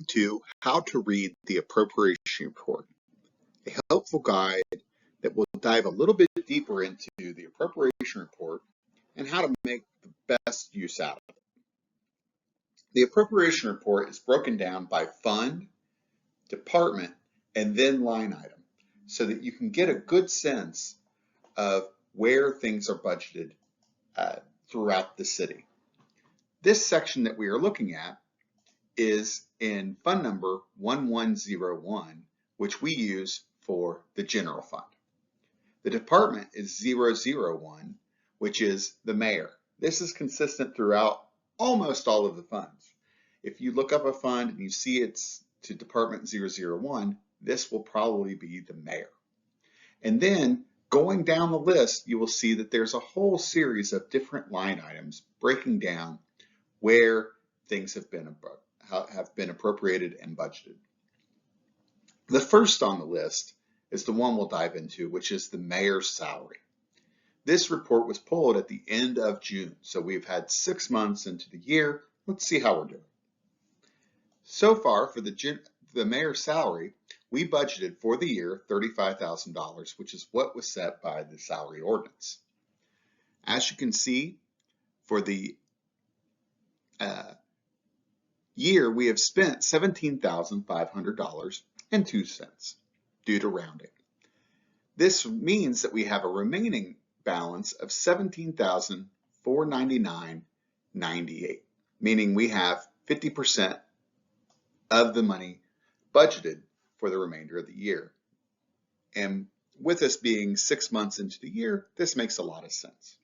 to How to Read the Appropriation Report, a helpful guide that will dive a little bit deeper into the appropriation report and how to make the best use out of it. The appropriation report is broken down by fund, department, and then line item so that you can get a good sense of where things are budgeted throughout the city. This section that we are looking at is in fund number 1101, which we use for the general fund. The department is 001, which is the mayor. This is consistent throughout almost all of the funds. If you look up a fund and you see it's to department 001, this will probably be the mayor. And then going down the list, you will see that there's a whole series of different line items breaking down where things have been appropriated and budgeted. The first on the list is the one we'll dive into, which is the mayor's salary. This report was pulled at the end of June, so we've had 6 months into the year. Let's see how we're doing. So far for the mayor's salary, we budgeted for the year $35,000, which is what was set by the salary ordinance. As you can see, for the year, we have spent $17,500.02 due to rounding. This means that we have a remaining balance of $17,499.98, meaning we have 50% of the money budgeted for the remainder of the year. And with us being 6 months into the year, this makes a lot of sense.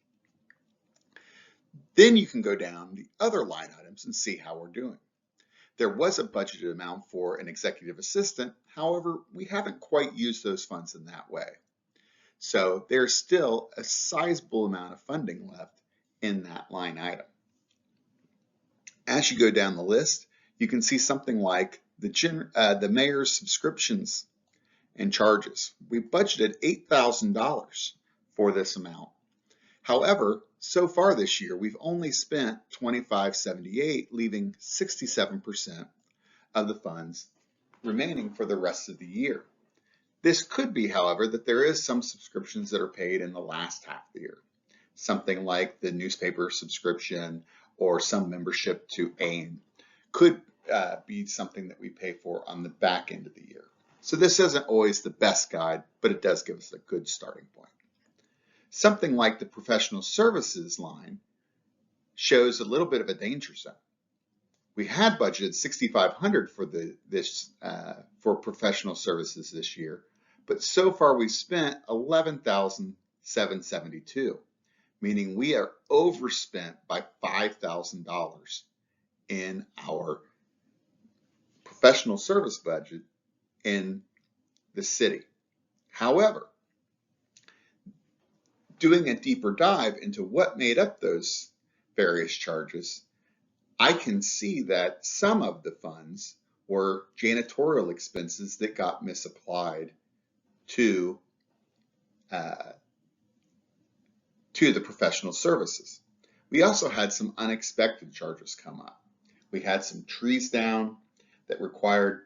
Then you can go down the other line items and see how we're doing. There was a budgeted amount for an executive assistant. However, we haven't quite used those funds in that way. So there's still a sizable amount of funding left in that line item. As you go down the list, you can see something like the mayor's subscriptions and charges. We budgeted $8,000 for this amount. However, so far this year, we've only spent $2,578, leaving 67% of the funds remaining for the rest of the year. This could be, however, that there is some subscriptions that are paid in the last half of the year, something like the newspaper subscription or some membership to AIM could be something that we pay for on the back end of the year. So this isn't always the best guide, but it does give us a good starting point. Something like the professional services line shows a little bit of a danger zone. We had budgeted $6,500 for professional services this year, but so far we've spent $11,772, meaning we are overspent by $5,000 in our professional service budget in the city. However, doing a deeper dive into what made up those various charges, I can see that some of the funds were janitorial expenses that got misapplied to the professional services. We also had some unexpected charges come up. We had some trees down that required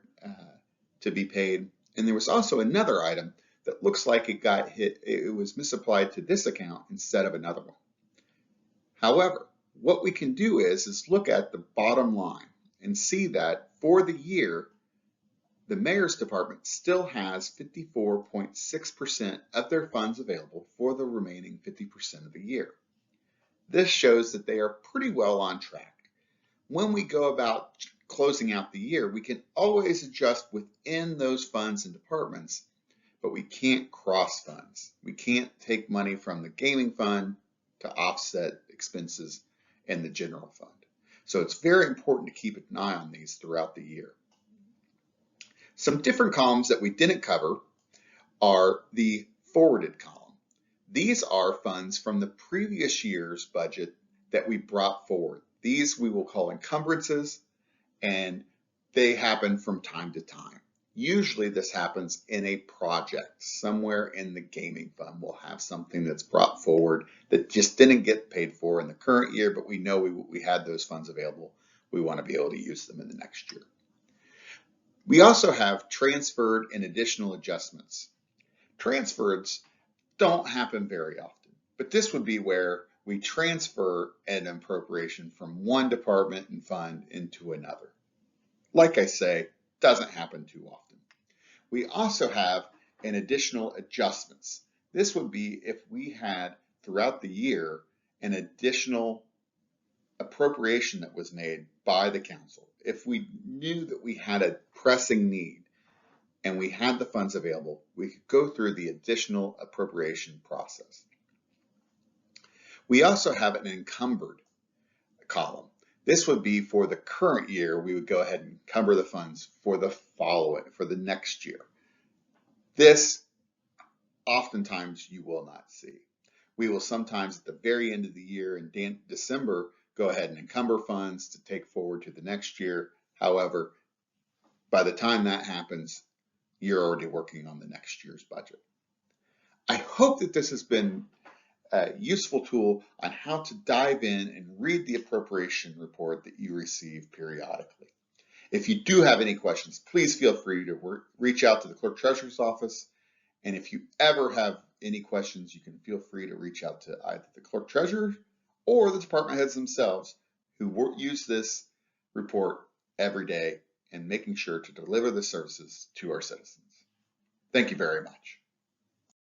to be paid, and there was also another item that looks like it got hit, it was misapplied to this account instead of another one. However, what we can do is look at the bottom line and see that for the year, the mayor's department still has 54.6% of their funds available for the remaining 50% of the year. This shows that they are pretty well on track. When we go about closing out the year, we can always adjust within those funds and departments, but we can't cross funds. We can't take money from the gaming fund to offset expenses in the general fund. So it's very important to keep an eye on these throughout the year. Some different columns that we didn't cover are the forwarded column. These are funds from the previous year's budget that we brought forward. These we will call encumbrances, and they happen from time to time. Usually this happens in a project. Somewhere in the gaming fund we'll have something that's brought forward that just didn't get paid for in the current year, but we know we had those funds available. We want to be able to use them in the next year. We also have transferred and additional adjustments. Transfers don't happen very often, but this would be where we transfer an appropriation from one department and fund into another. Like I say, doesn't happen too often. We also have an additional adjustments. This would be if we had throughout the year an additional appropriation that was made by the council. If we knew that we had a pressing need and we had the funds available, we could go through the additional appropriation process. We also have an encumbered column. This would be for the current year. We would go ahead and encumber the funds for the next year. This oftentimes you will not see. We will sometimes at the very end of the year in December go ahead and encumber funds to take forward to the next year. However, by the time that happens, you're already working on the next year's budget. I hope that this has been a useful tool on how to dive in and read the appropriation report that you receive periodically. If you do have any questions, please feel free to reach out to the Clerk Treasurer's Office. And if you ever have any questions, you can feel free to reach out to either the Clerk Treasurer or the department heads themselves who use this report every day and making sure to deliver the services to our citizens. Thank you very much.